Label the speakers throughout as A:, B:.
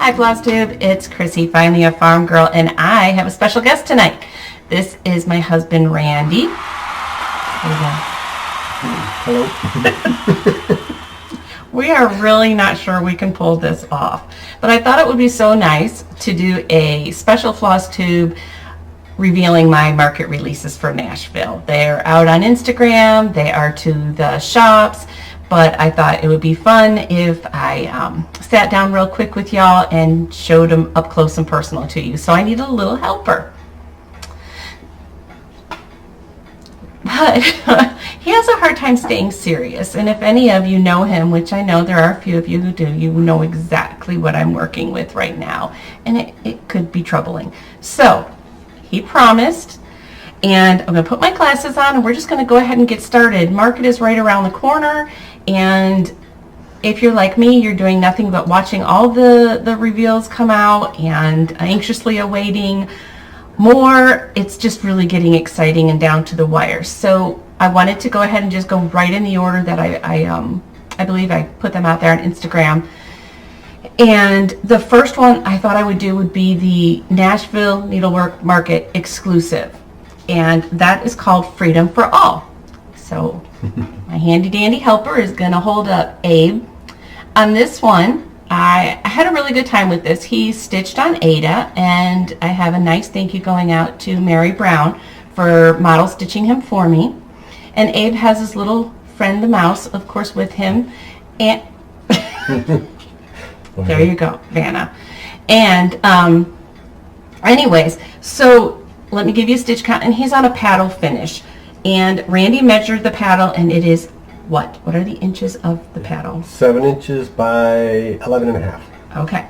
A: Hi FlossTube, it's Chrissy, finally a farm girl, and I have a special guest tonight. This is my husband Randy.
B: Hello.
A: We are really not sure we can pull this off, but I thought it would be so nice to do a special FlossTube revealing my market releases for Nashville. They're out on Instagram, they are to the shops, but I thought it would be fun if I sat down real quick with y'all and showed them up close and personal to you. So I need a little helper. But he has a hard time staying serious, and if any of you know him, which I know there are a few of you who do, you know exactly what I'm working with right now, and it could be troubling. So he promised, and I'm going to put my glasses on, and we're just going to go ahead and get started. Market is right around the corner, and if you're like me, you're doing nothing but watching all the reveals come out and anxiously awaiting more. It's just really getting exciting and down to the wire. So I wanted to go ahead and just go right in the order that I believe I put them out there on Instagram. And the first one I thought I would do would be the Nashville Needlework Market exclusive, and that is called Freedom for All. So my handy dandy helper is going to hold up Abe. On this one, I had a really good time with this. He stitched on Ada, and I have a nice thank you going out to Mary Brown for model stitching him for me. And Abe has his little friend the mouse, of course, with him. And there you go, Vanna. And anyways, so let me give you a stitch count, and he's on a paddle finish. And Randy measured the paddle, and it is what? What are the inches of the paddle?
B: 7 inches by 11 and a half.
A: Okay.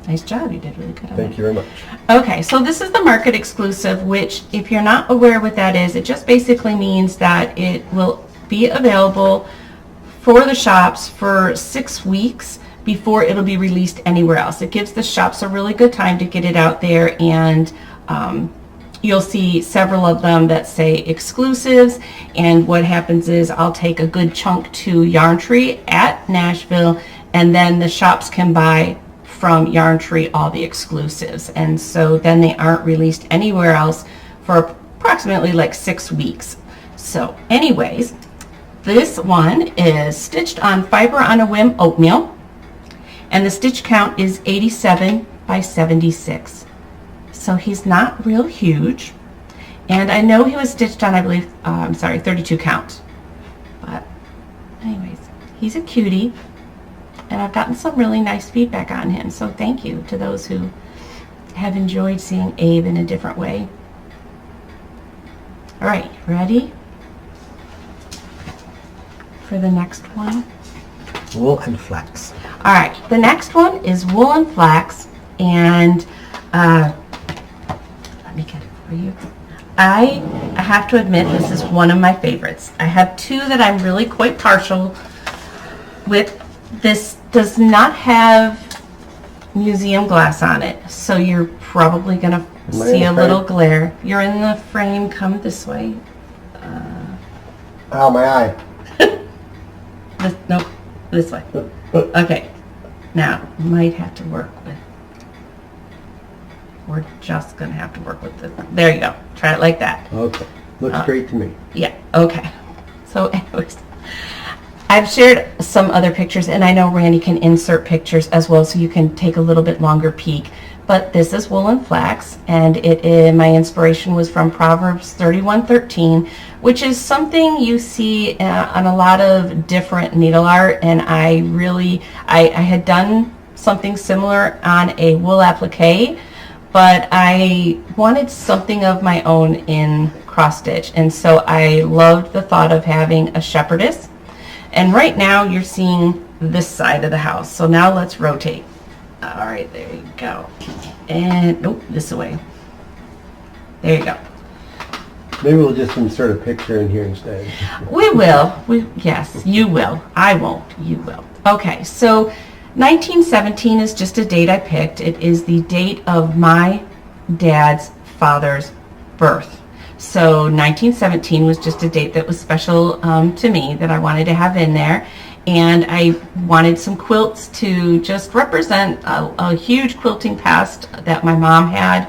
A: Nice job. You did really good on that.
B: Thank you very much.
A: Okay, so this is the market exclusive, which if you're not aware what that is, it just basically means that it will be available for the shops for 6 weeks before it'll be released anywhere else. It gives the shops a really good time to get it out there, and you'll see several of them that say exclusives, and what happens is I'll take a good chunk to Yarn Tree at Nashville, and then the shops can buy from Yarn Tree all the exclusives, and so then they aren't released anywhere else for approximately like 6 weeks. So anyways, this one is stitched on Fiber on a Whim oatmeal, and the stitch count is 87 by 76. So he's not real huge, and I know he was stitched on, I believe, 32 count. But anyways, he's a cutie, and I've gotten some really nice feedback on him. So thank you to those who have enjoyed seeing Abe in a different way. All right, ready for the next one?
B: Wool and flax.
A: All right, the next one is wool and flax, and let me get it for you. I have to admit, this is one of my favorites. I have two that I'm really quite partial with. This does not have museum glass on it, so you're probably going to see a little glare. You're in the frame. Come this way.
B: Ow, my eye.
A: Nope, this way. Okay. Now, might have to work with. We're just going to have to work with this. There you go. Try it like that.
B: Okay. Looks great to me.
A: Yeah, okay. So anyways, I've shared some other pictures, and I know Randy can insert pictures as well, so you can take a little bit longer peek. But this is wool and flax, and my inspiration was from Proverbs 31:13, which is something you see on a lot of different needle art, and I had done something similar on a wool applique, but I wanted something of my own in cross stitch, and so I loved the thought of having a shepherdess. And right now you're seeing this side of the house, so now let's rotate. All right, there you go. And nope, this way. There you go.
B: Maybe we'll just insert a picture in here instead.
A: We will. Yes, you will. I won't. You will. Okay, so 1917 is just a date I picked. It is the date of my dad's father's birth. So 1917 was just a date that was special to me, that I wanted to have in there. And I wanted some quilts to just represent a huge quilting past that my mom had.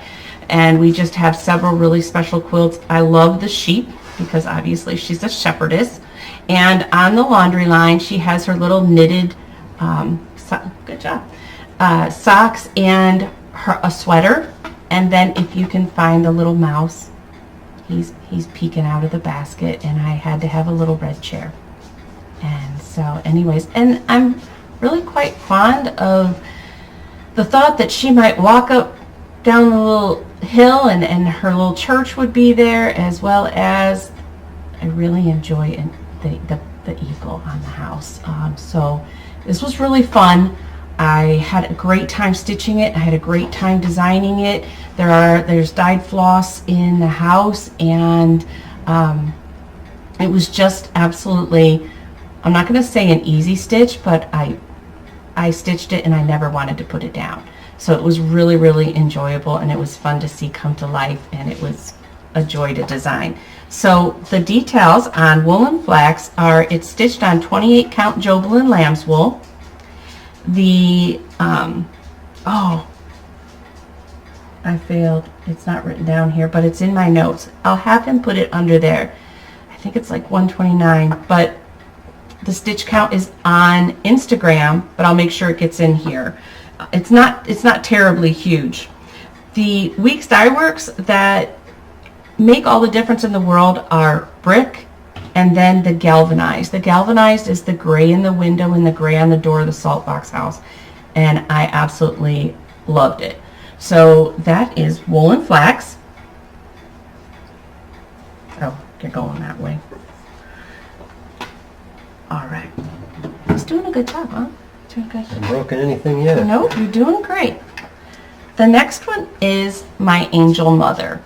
A: And we just have several really special quilts. I love the sheep because obviously she's a shepherdess. And on the laundry line, she has her little knitted, good job, socks and a sweater. And then if you can find the little mouse, he's peeking out of the basket, and I had to have a little red chair. And so anyways, and I'm really quite fond of the thought that she might walk up down the little hill and her little church would be there, as well as I really enjoy the eagle on the house. So this was really fun. I had a great time stitching it. I had a great time designing it. There's dyed floss in the house, and it was just absolutely, I'm not going to say an easy stitch, but I stitched it and I never wanted to put it down. So it was really, really enjoyable, and it was fun to see come to life, and it was a joy to design. So the details on wool and flax are, it's stitched on 28 count Jobelan lamb's wool. The, I failed. It's not written down here, but it's in my notes. I'll have him put it under there. I think it's like 129, but the stitch count is on Instagram, but I'll make sure it gets in here. It's not terribly huge. The Weeks Dye Works that make all the difference in the world are brick and then the galvanized. The galvanized is the gray in the window and the gray on the door of the salt box house, and I absolutely loved it. So that is wool and flax. Oh, you're going that way. All right. He's doing a good job, huh? Doing good.
B: Haven't broken anything yet.
A: Nope, you're doing great. The next one is my angel mother.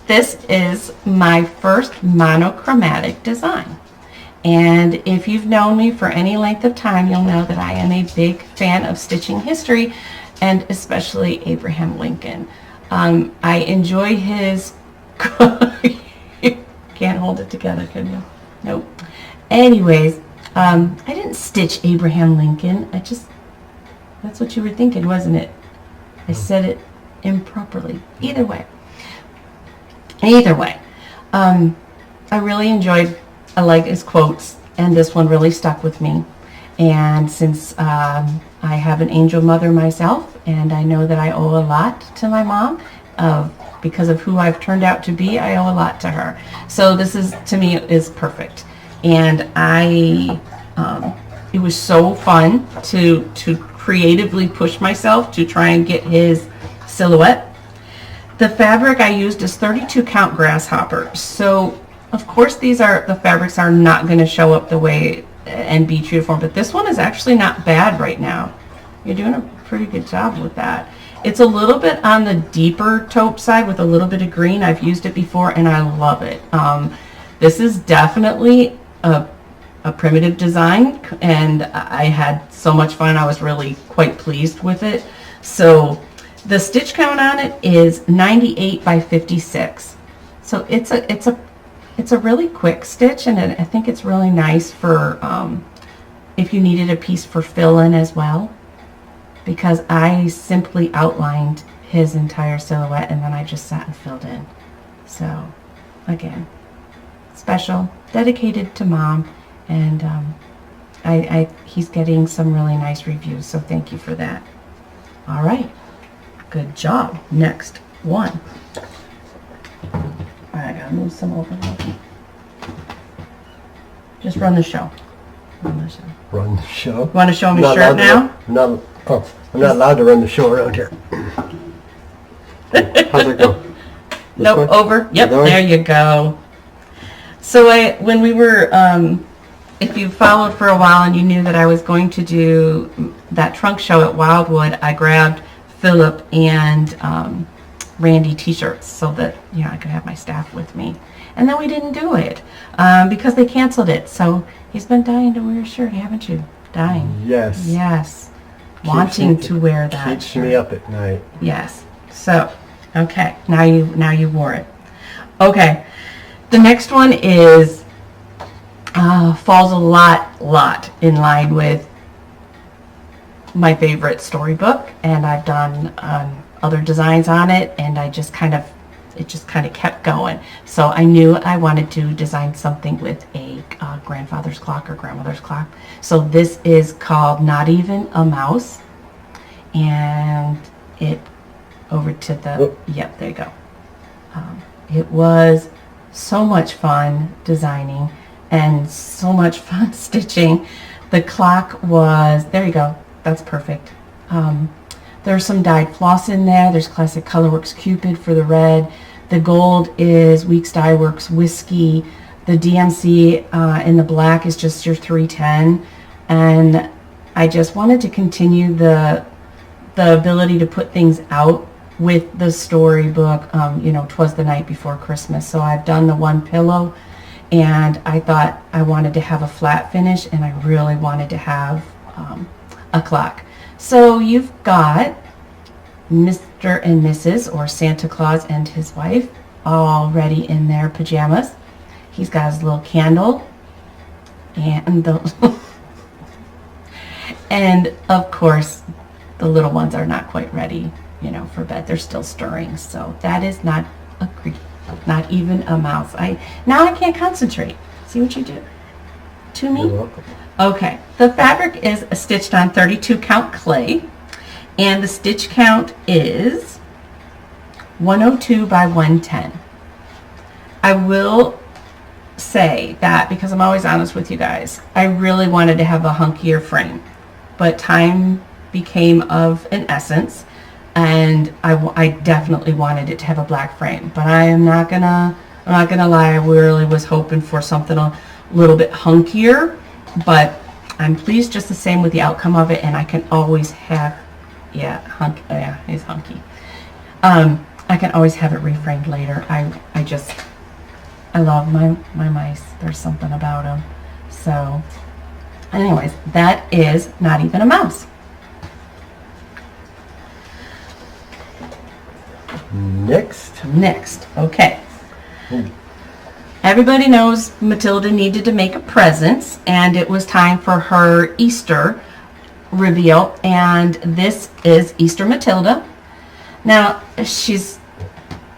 A: This is my first monochromatic design. And if you've known me for any length of time, you'll know that I am a big fan of stitching history, and especially Abraham Lincoln. I enjoy his... You can't hold it together, can you? Nope. Anyways, I didn't stitch Abraham Lincoln. That's what you were thinking, wasn't it? I said it improperly. Either way, I really enjoyed, I like his quotes, and this one really stuck with me. And since I have an angel mother myself, and I know that I owe a lot to my mom, because of who I've turned out to be, I owe a lot to her. So this is, to me, is perfect. And it was so fun to creatively push myself to try and get his silhouette. The fabric I used is 32 count grasshopper. So of course the fabrics are not going to show up the way and be true to form, but this one is actually not bad right now. You're doing a pretty good job with that. It's a little bit on the deeper taupe side with a little bit of green. I've used it before and I love it. This is definitely a primitive design, and I had so much fun. I was really quite pleased with it. So the stitch count on it is 98 by 56. So it's a really quick stitch, and I think it's really nice for if you needed a piece for fill-in as well, because I simply outlined his entire silhouette and then I just sat and filled in. So again, special, dedicated to Mom, and he's getting some really nice reviews, so thank you for that. All right, good job. Next one. I gotta move some over. Just run the show. Run the show.
B: Run the show?
A: You want to show me your shirt now?
B: I'm not allowed to run the show around here. How's it go?
A: Nope, over. Yep, there you go. So when we were, if you followed for a while and you knew that I was going to do that trunk show at Wildwood, I grabbed Philip and Randy t-shirts so that I could have my staff with me. And then we didn't do it because they canceled it. So he's been dying to wear a shirt, haven't you? Dying.
B: Yes.
A: Yes. Wanting to wear that.
B: Keeps me up at night.
A: Yes. So, okay. Now you wore it. Okay. The next one is falls a lot in line with my favorite storybook, and I've done other designs on it, and it just kind of kept going. So I knew I wanted to design something with a grandfather's clock or grandmother's clock. So this is called Not Even a Mouse, and it over to the yep, there you go. It was so much fun designing and so much fun stitching. The clock was, there you go, that's perfect. There's some dyed floss in there. There's classic Colorworks Cupid for the red. The gold is Weeks Dye Works Whiskey. The DMC in the black is just your 310. And I just wanted to continue the ability to put things out with the storybook, you know, 'Twas the Night Before Christmas. So I've done the one pillow, and I thought I wanted to have a flat finish, and I really wanted to have a clock. So you've got Mr. and Mrs. or Santa Claus and his wife already in their pajamas. He's got his little candle, and and of course the little ones are not quite ready, you know, for bed. They're still stirring. So that is not even a mouse. Now I can't concentrate. See what you do to me?
B: You're welcome.
A: Okay, the fabric is stitched on 32 count clay, and the stitch count is 102 by 110. I will say that, because I'm always honest with you guys, I really wanted to have a hunkier frame, but time became of an essence, and I definitely wanted it to have a black frame. But I'm not gonna lie, I really was hoping for something a little bit hunkier, but I'm pleased just the same with the outcome of it, and I can always have, yeah, he's hunky. I can always have it reframed later. I love my mice. There's something about them. So anyways, that is Not Even a Mouse. Next, okay. Everybody knows Matilda needed to make a present, and it was time for her Easter reveal, and this is Easter Matilda. Now, she's,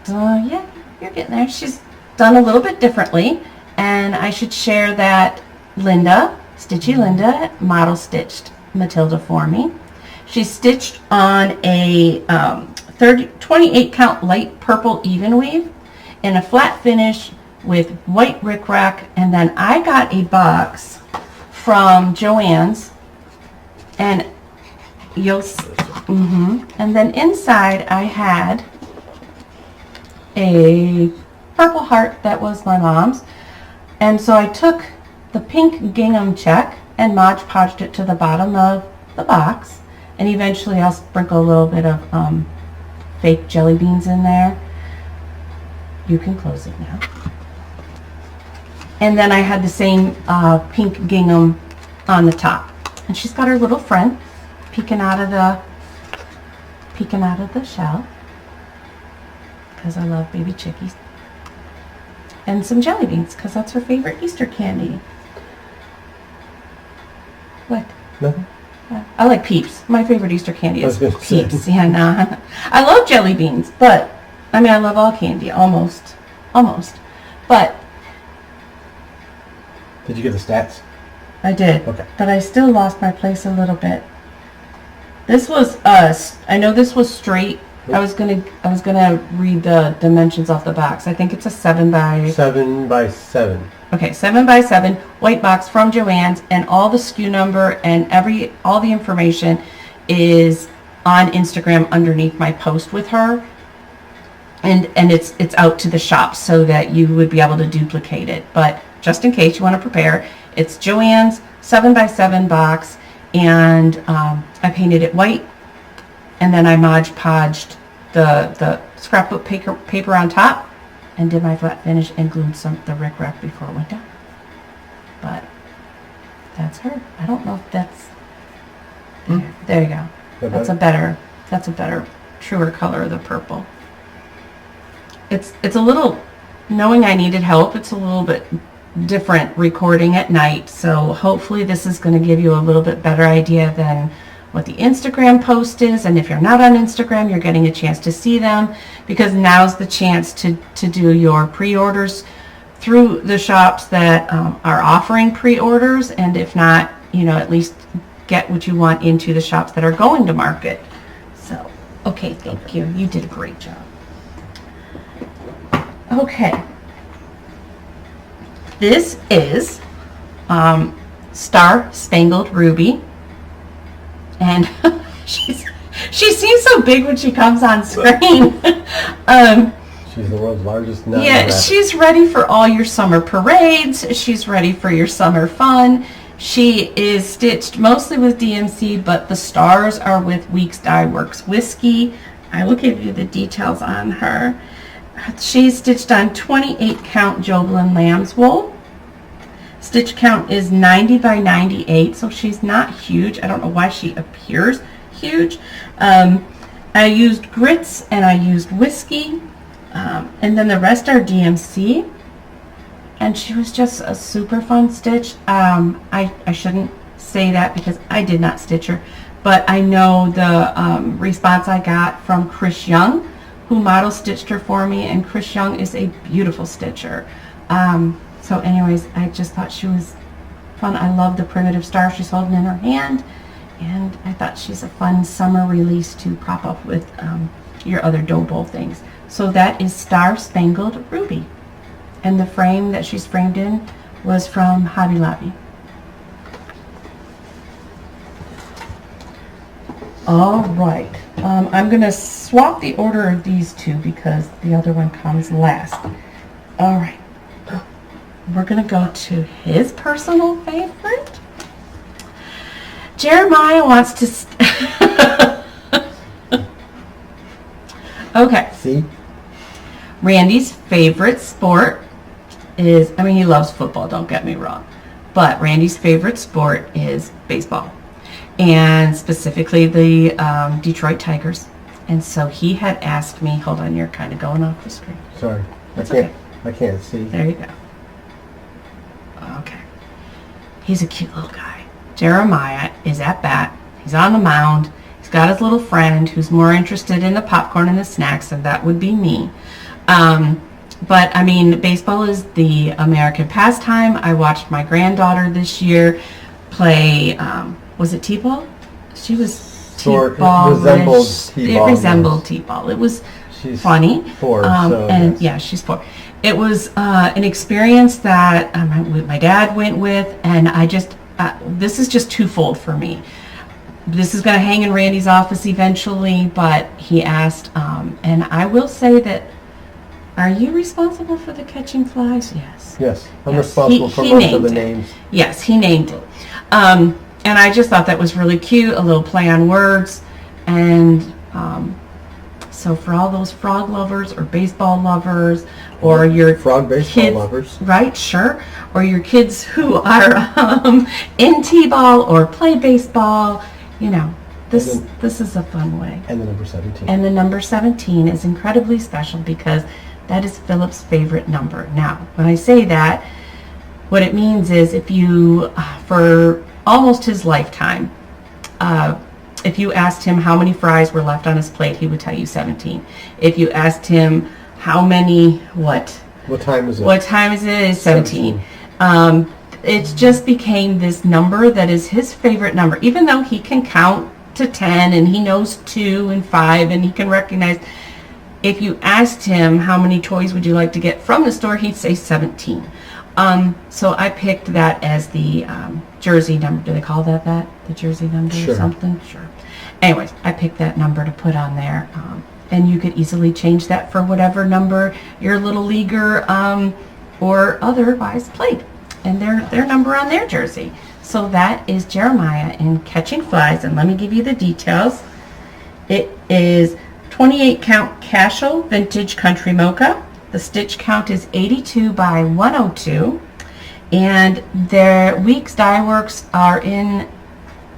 A: yeah, you're getting there. She's done a little bit differently, and I should share that Stitchy Linda, model stitched Matilda for me. She stitched on a 28 count light purple even weave in a flat finish with white rickrack, and then I got a box from Joann's, and you'll and then inside I had a purple heart that was my mom's, and so I took the pink gingham check and Mod Podged it to the bottom of the box, and eventually I'll sprinkle a little bit of fake jelly beans in there. You can close it now. And then I had the same pink gingham on the top, and she's got her little friend peeking out of the shell, because I love baby chickies, and some jelly beans because that's her favorite Easter candy. What?
B: Nothing.
A: I like Peeps. My favorite Easter candy is
B: I was gonna say.
A: Peeps. Yeah, nah. I love jelly beans, but I mean, I love all candy, almost. But
B: Did you get the stats?
A: I did.
B: Okay.
A: But I still lost my place a little bit. This was I know this was straight. I was gonna read the dimensions off the box. I think it's a 7 by
B: 7 by 7.
A: Okay, 7 by 7 white box from Joann's, and all the SKU number and all the information is on Instagram underneath my post with her, and it's out to the shop so that you would be able to duplicate it. But just in case you want to prepare, it's Joann's 7 by 7 box, and I painted it white, and then I Mod Podged the scrapbook paper on top, and did my flat finish and glued the rickrack before it went down. But that's her. I don't know if that's there you go. That's a better, truer color of the purple. It's a little, knowing I needed help, it's a little bit different recording at night, so hopefully this is going to give you a little bit better idea than what the Instagram post is. And if you're not on Instagram, you're getting a chance to see them, because now's the chance to do your pre-orders through the shops that are offering pre-orders, and if not, at least get what you want into the shops that are going to market. So, okay, thank you. You did a great job. Okay. This is Star Spangled Ruby, and she seems so big when she comes on screen.
B: She's the world's largest nut.
A: Yeah, she's ready for all your summer parades. She's ready for your summer fun. She is stitched mostly with DMC, but the stars are with Weeks Dye Works Whiskey. I will give you the details on her. She's stitched on 28 count Jovelin lamb's wool. Stitch count is 90 by 98, so she's not huge. I don't know why she appears huge. I used grits and I used whiskey, and then the rest are DMC. And she was just a super fun stitch. I shouldn't say that because I did not stitch her, but I know the response I got from Chris Young, who model stitched her for me, and Chris Young is a beautiful stitcher. So anyways, I just thought she was fun. I love the primitive star she's holding in her hand, and I thought she's a fun summer release to prop up with your other dough bowl things. So that is Star Spangled Ruby, and the frame that she's framed in was from Hobby Lobby. All right, I'm going to swap the order of these two because the other one comes last. All right, we're going to go to his personal favorite. Jeremiah wants to... Okay.
B: See?
A: Randy's favorite sport is, he loves football, don't get me wrong, but Randy's favorite sport is baseball, and specifically the Detroit Tigers. And so he had asked me, hold on, you're kind of going off the screen.
B: Sorry,
A: Okay.
B: I can't see.
A: There you go. Okay. He's a cute little guy. Jeremiah is at bat. He's on the mound. He's got his little friend who's more interested in the popcorn and the snacks, and that would be me. But baseball is the American pastime. I watched my granddaughter this year play, was it T-ball? She was T-ball. It resembled T-ball. It was
B: She's
A: funny.
B: 4,
A: and
B: yes.
A: yeah, she's 4. It was an experience that my dad went with, and I just, this is just twofold for me. This is going to hang in Randy's office eventually, but he asked, and I will say that, are you responsible for the catching flies? Yes.
B: Yes, I'm
A: Yes.
B: responsible for
A: He
B: most of
A: named
B: the
A: it.
B: names.
A: Yes, he named it. And I just thought that was really cute, a little play on words. And so for all those frog lovers or baseball lovers, or your
B: Frog baseball
A: kids,
B: lovers.
A: right, sure, or your kids who are in T-ball or play baseball, this is a fun way.
B: And the number 17.
A: And the number 17 is incredibly special because that is Philip's favorite number. Now, when I say that, what it means is if you, for almost his lifetime, if you asked him how many fries were left on his plate, he would tell you 17. If you asked him how many,
B: What time is it?
A: What time is it? It's 17. It just became this number that is his favorite number, even though he can count to 10 and he knows 2 and 5 and he can recognize. If you asked him how many toys would you like to get from the store, he'd say 17. So I picked that as the jersey number. Do they call that? The jersey number
B: Sure.
A: or something? Sure. Anyways, I picked that number to put on there. And you could easily change that for whatever number your little leaguer or otherwise played. And their number on their jersey. So that is Jeremiah in Catching Flies. And let me give you the details. It is 28 count Cashel Vintage Country Mocha. The stitch count is 82 by 102. And their Weeks Dye Works are in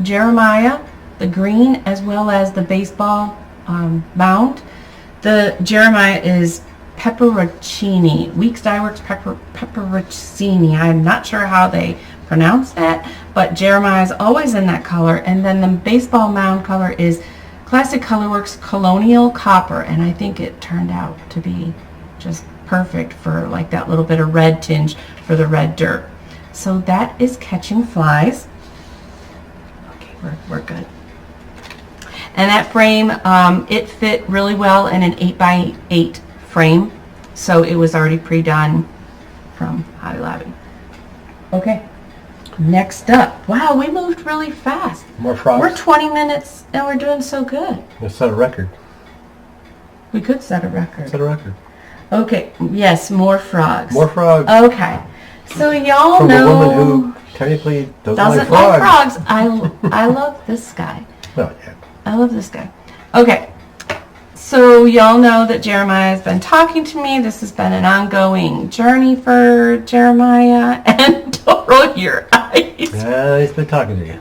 A: Jeremiah, the green, as well as the baseball mound. The Jeremiah is pepperoncini. Weeks Dye Works pepperoncini. I'm not sure how they pronounce that, but Jeremiah's always in that color. And then the baseball mound color is Classic Colorworks Colonial Copper, and I think it turned out to be just perfect for like that little bit of red tinge for the red dirt. So that is Catching Flies. Okay, we're good. And that frame, it fit really well in an 8x8 frame, so it was already pre-done from Hobby Lobby. Okay, next up. Wow, we moved really fast.
B: More frogs.
A: We're 20 minutes and we're doing so good.
B: Let's set a record.
A: We could set a record.
B: Set a record.
A: Okay, yes, more frogs.
B: More frogs.
A: Okay, so y'all
B: From
A: know...
B: a woman who technically doesn't like
A: like frogs. I love this guy.
B: Oh, yeah.
A: I love this guy. Okay, so y'all know that Jeremiah has been talking to me. This has been an ongoing journey for Jeremiah. And don't roll your eyes.
B: Yeah, he's been talking to you.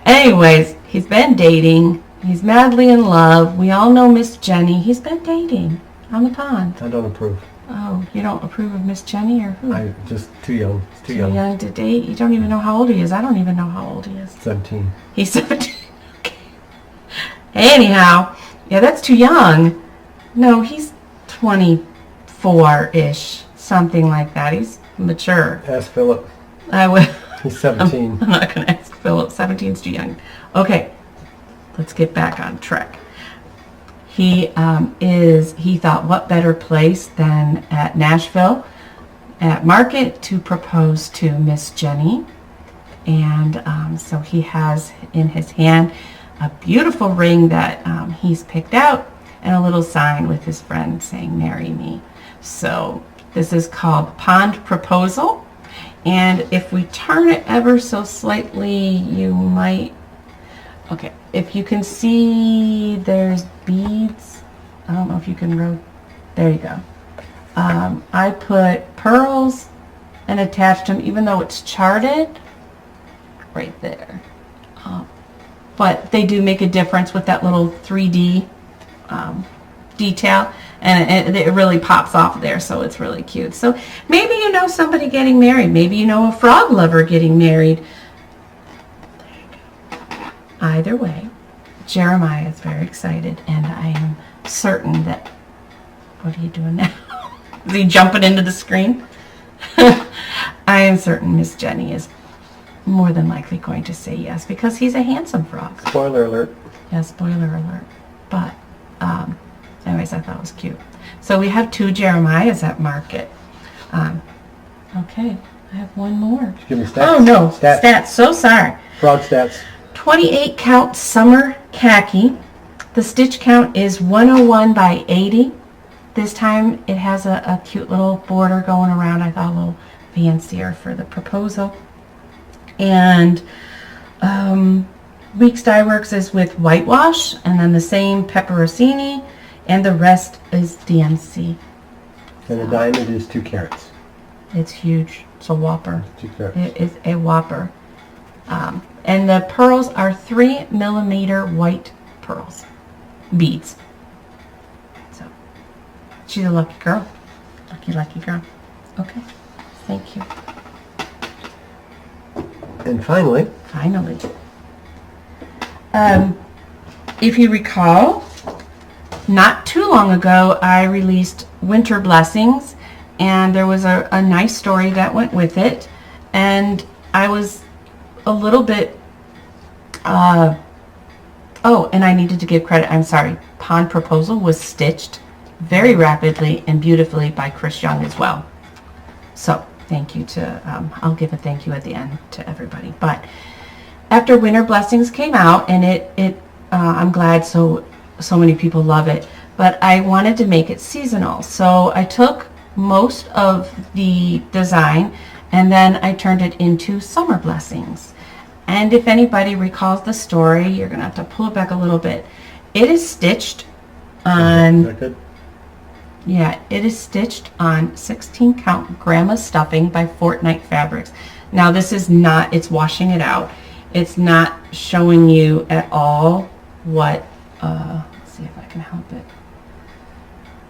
A: Anyways, he's been dating. He's madly in love. We all know Miss Jenny. He's been dating on the pond.
B: I don't approve.
A: Oh, you don't approve of Miss Jenny or who?
B: I'm just too young. It's too
A: Too
B: young.
A: young to date? You don't even know how old he is. I don't even know how old he is.
B: 17.
A: He's 17. Okay. Anyhow, yeah, that's too young. No, he's 24-ish, something like that. He's mature.
B: Ask Philip.
A: I will.
B: He's 17.
A: I'm not going to ask Philip. 17's too young. Okay, let's get back on track. He thought what better place than at Nashville at Market to propose to Miss Jenny. And so he has in his hand a beautiful ring that he's picked out and a little sign with his friend saying, "Marry me." So this is called Pond Proposal. And if we turn it ever so slightly, you might... Okay, if you can see there's beads. I don't know if you can there you go. I put pearls and attached them, even though it's charted, right there. But they do make a difference with that little 3D detail, and it really pops off there, so it's really cute. So maybe you know somebody getting married. Maybe you know a frog lover getting married. There you go. Either way, Jeremiah is very excited, and I am certain that... What are you doing now? Is he jumping into the screen? I am certain Miss Jenny is more than likely going to say yes, because he's a handsome frog.
B: Spoiler alert.
A: Yeah, spoiler alert. But, anyways, I thought it was cute. So we have 2 Jeremiahs at Market. Okay, I have one more.
B: Give me stats.
A: Oh, no.
B: Stats.
A: So sorry.
B: Frog stats.
A: 28 count summer khaki. The stitch count is 101 by 80. This time it has a cute little border going around. I thought a little fancier for the proposal. And Weeks Dye Works is with whitewash, and then the same pepperoncini, and the rest is DMC.
B: And the diamond is 2 carats.
A: It's huge. It's a whopper.
B: 2 carats.
A: It is a whopper. And the pearls are 3mm white pearls. Beads. So, she's a lucky girl. Lucky girl. Okay. Thank you.
B: And finally,
A: if you recall, not too long ago, I released Winter Blessings, and there was a nice story that went with it, and I was a little bit, oh, and I needed to give credit, I'm sorry, Pond Proposal was stitched very rapidly and beautifully by Chris Young as well. So, thank you to, I'll give a thank you at the end to everybody. But after Winter Blessings came out, and I'm glad so many people love it, but I wanted to make it seasonal. So I took most of the design and then I turned it into Summer Blessings. And if anybody recalls the story, you're going to have to pull it back a little bit. It is stitched on...
B: Is that good?
A: Yeah, it is stitched on 16 count grandma stuffing by Fortnite Fabrics. Now this is not, it's washing it out. It's not showing you at all what, let's see if I can help it.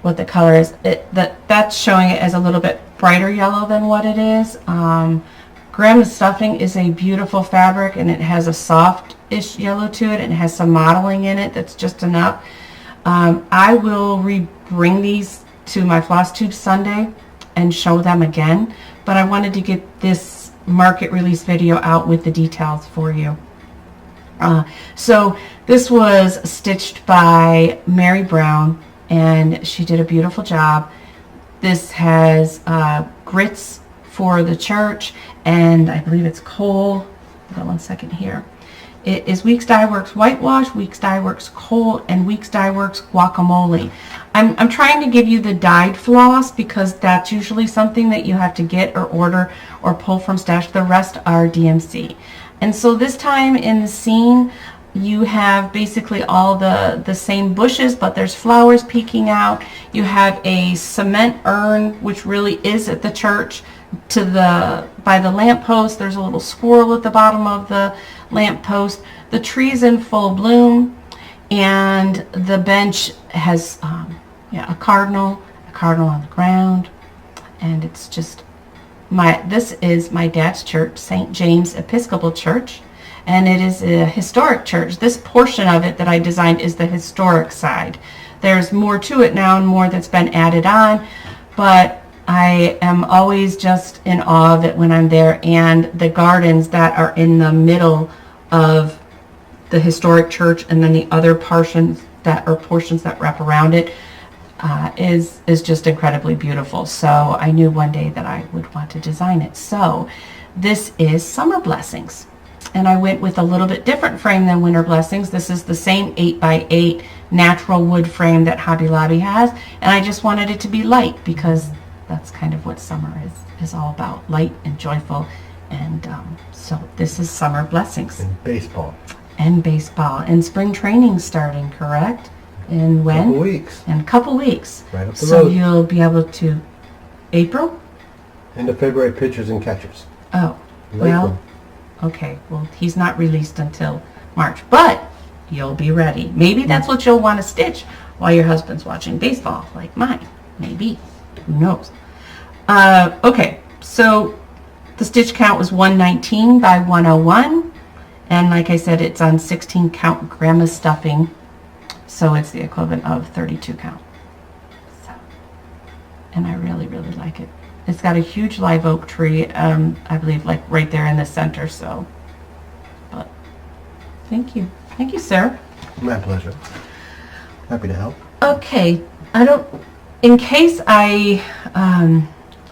A: what the color is. That's showing it as a little bit brighter yellow than what it is. Grandma's stuffing is a beautiful fabric, and it has a soft-ish yellow to it, and it has some modeling in it that's just enough. I will bring these to my Floss Tube Sunday and show them again, but I wanted to get this market release video out with the details for you. So this was stitched by Mary Brown, and she did a beautiful job. This has grits for the church, and I believe it's coal. Hold on one second here. It is Weeks Dye Works Whitewash, Weeks Dye Works Coal, and Weeks Dye Works Guacamole. I'm trying to give you the dyed floss because that's usually something that you have to get or order or pull from stash. The rest are DMC. And so this time in the scene, you have basically all the same bushes, but there's flowers peeking out. You have a cement urn, which really is at the church, by the lamppost. There's a little squirrel at the bottom of the lamppost. The tree's in full bloom, and the bench has a cardinal on the ground, and it's just this is my dad's church, St. James Episcopal Church, and it is a historic church. This portion of it that I designed is the historic side. There's more to it now and more that's been added on, but I am always just in awe of it when I'm there, and the gardens that are in the middle of the historic church, and then the other portions that wrap around it is just incredibly beautiful. So I knew one day that I would want to design it. So this is Summer Blessings, and I went with a little bit different frame than Winter Blessings. This is the same 8x8 natural wood frame that Hobby Lobby has, and I just wanted it to be light because that's kind of what summer is all about, light and joyful. And so this is Summer Blessings.
B: And baseball.
A: And spring training starting, correct? In when?
B: Couple weeks.
A: In a couple weeks.
B: Right up the
A: so
B: road.
A: You'll be able to, April?
B: End of February, pitchers and catchers.
A: Oh,
B: Late
A: well,
B: one.
A: okay. Well, he's not released until March, but you'll be ready. Maybe that's what you'll want to stitch while your husband's watching baseball, like mine. Maybe. Who knows? Okay, so the stitch count was 119 by 101, and like I said, it's on 16 count grandma's stuffing, so it's the equivalent of 32 count. So, and I really, really like it. It's got a huge live oak tree, I believe, like right there in the center. So, but thank you, sir.
B: My pleasure. Happy to help.
A: Okay, in case I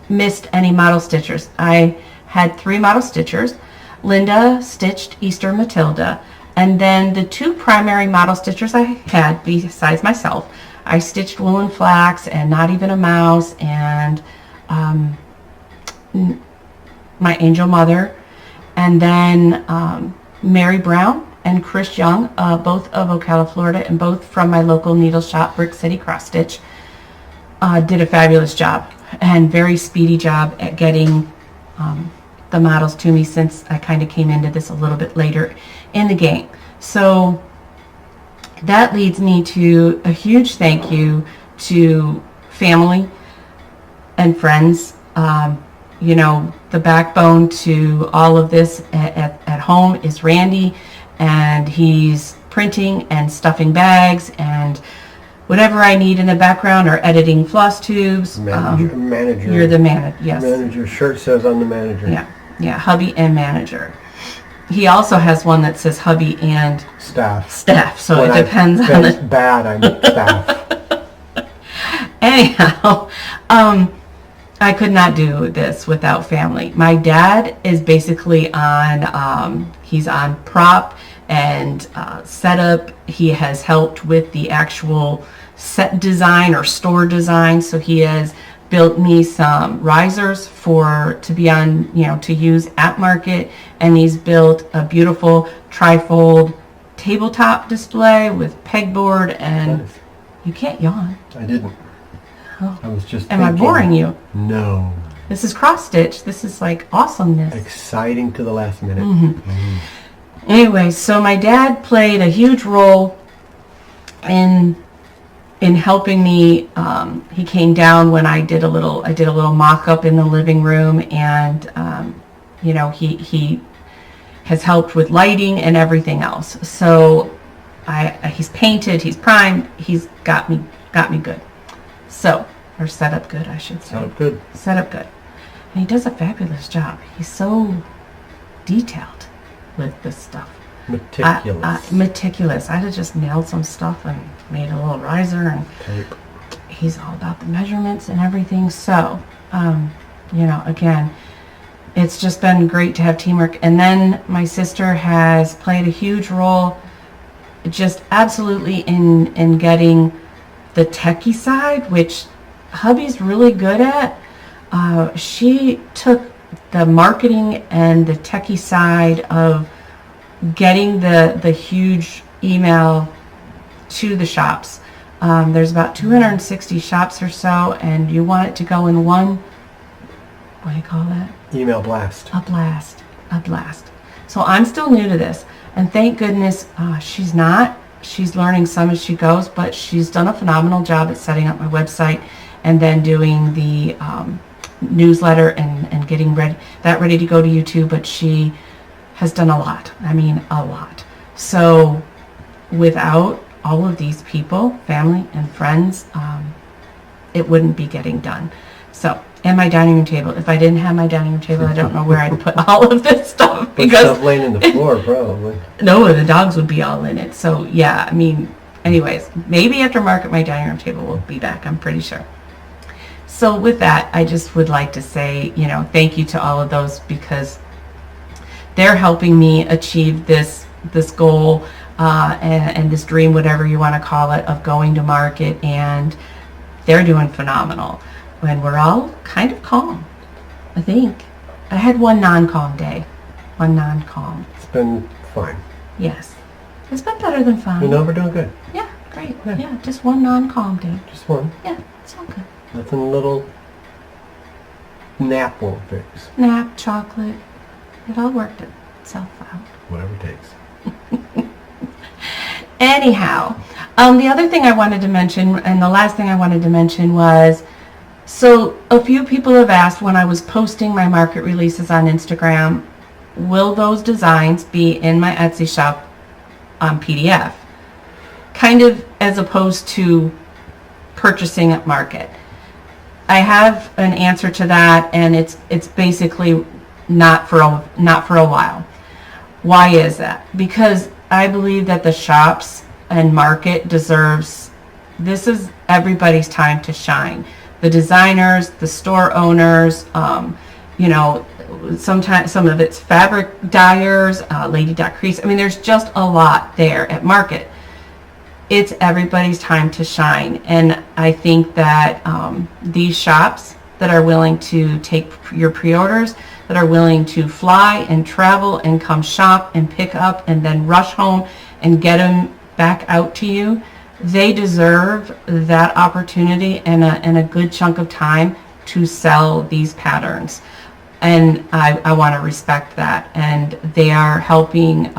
A: missed any model stitchers, I had 3 model stitchers. Linda stitched Easter Matilda, and then the 2 primary model stitchers I had besides myself, I stitched Woolen Flax and Not Even a Mouse and my Angel Mother, and then Mary Brown and Chris Young, both of Ocala, Florida, and both from my local needle shop, Brick City Cross Stitch, did a fabulous job and very speedy job at getting the models to me, since I kind of came into this a little bit later in the game. So that leads me to a huge thank you to family and friends. You know, the backbone to all of this at home is Randy, and he's printing and stuffing bags and whatever I need in the background, or editing floss tubes.
B: Manager.
A: You're the manager, yes.
B: Manager. Shirt says I'm the manager.
A: Yeah, hubby and manager. He also has one that says hubby and
B: staff.
A: So it depends on
B: the... bad, I'm staff.
A: Anyhow, I could not do this without family. My dad is basically on, he's on prop and setup. He has helped with the actual set design or store design. So he has built me some risers to be on, to use at market. And he's built a beautiful trifold tabletop display with pegboard, and you can't yawn.
B: I didn't.
A: Oh.
B: I was just
A: Am I boring you?
B: No.
A: This is cross stitch. This is like awesomeness.
B: Exciting to the last minute.
A: Anyway, so my dad played a huge role in in helping me. He came down when I did a little mock-up in the living room, and he has helped with lighting and everything else. So he's painted, he's primed, he's got me good. So, or set up good, I should say. Set up good. And he does a fabulous job. He's so detailed with this stuff.
B: Meticulous.
A: Meticulous. I had just nailed some stuff and made a little riser, and
B: Tape.
A: he's all about the measurements and everything. So, again, it's just been great to have teamwork. And then my sister has played a huge role, just absolutely in getting the techie side, which hubby's really good at. She took the marketing and the techie side of getting the huge email to the shops. There's about 260 shops or so, and you want it to go in one, what do you call that?
B: Email blast.
A: A blast. So I'm still new to this, and thank goodness she's not. She's learning some as she goes, but she's done a phenomenal job at setting up my website and then doing the newsletter and getting ready to go to YouTube. But she has done a lot. I mean, a lot. So without all of these people, family and friends, it wouldn't be getting done. So, and my dining room table. If I didn't have my dining room table, I don't know where I'd put all of this stuff.
B: Put stuff laying in the floor, probably.
A: No, the dogs would be all in it. So, yeah, I mean, anyways, maybe after market, my dining room table will be back, I'm pretty sure. So with that, I just would like to say, thank you to all of those, because they're helping me achieve this goal and this dream, whatever you want to call it, of going to market, and they're doing phenomenal. And we're all kind of calm, I think. I had one non-calm day.
B: It's been fine.
A: Yes. It's been better than fine.
B: We're doing good.
A: Yeah, great. Yeah, just one non-calm day.
B: Just one.
A: Yeah, it's all good.
B: Nothing a little nap won't fix.
A: Nap, chocolate, it all worked itself out.
B: Whatever it takes.
A: Anyhow, the other thing I wanted to mention, and the last thing I wanted to mention was, so a few people have asked when I was posting my market releases on Instagram, will those designs be in my Etsy shop on PDF? Kind of as opposed to purchasing at market. I have an answer to that, and it's basically not for a while. Why is that? Because I believe that the shops and market deserves, this is everybody's time to shine. The designers, the store owners, sometimes some of it's fabric dyers, Lady Dot Crease. I mean, there's just a lot there at market. It's everybody's time to shine. And I think that these shops that are willing to take your pre-orders, that are willing to fly and travel and come shop and pick up and then rush home and get them back out to you, they deserve that opportunity and a good chunk of time to sell these patterns. And I want to respect that. And they are helping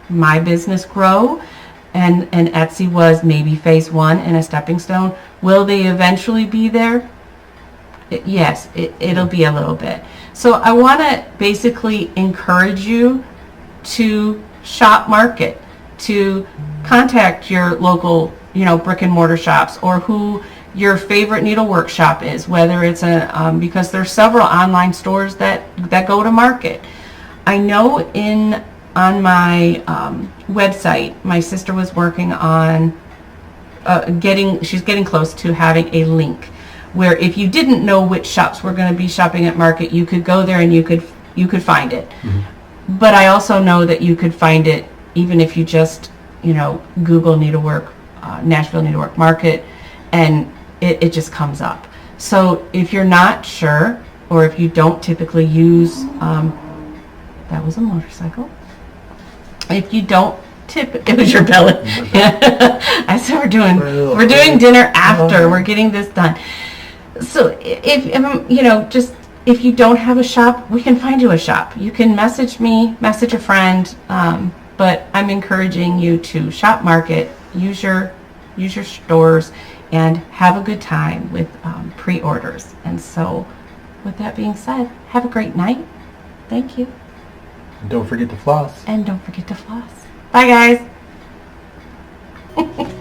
A: my business grow. And Etsy was maybe phase one and a stepping stone. Will they eventually be there? Yes, it'll be a little bit. So I want to basically encourage you to shop market, to contact your local, brick and mortar shops, or who your favorite needlework shop is, whether it's because there's several online stores that go to market. I know on my website, my sister was working on she's getting close to having a link where if you didn't know which shops were going to be shopping at market, you could go there and you could find it. Mm-hmm. But I also know that you could find it even if you just, Google needlework, Nashville Needlework Market, and it just comes up. So if you're not sure, or if you don't typically use, that was a motorcycle. If you don't it was your belly. I said we're doing dinner after. We're getting this done. So if you don't have a shop, we can find you a shop. You can message me, message a friend, but I'm encouraging you to shop market, use your use your stores, and have a good time with pre-orders. And so, with that being said, have a great night. Thank you.
B: Don't forget to floss.
A: And don't forget to floss. Bye, guys.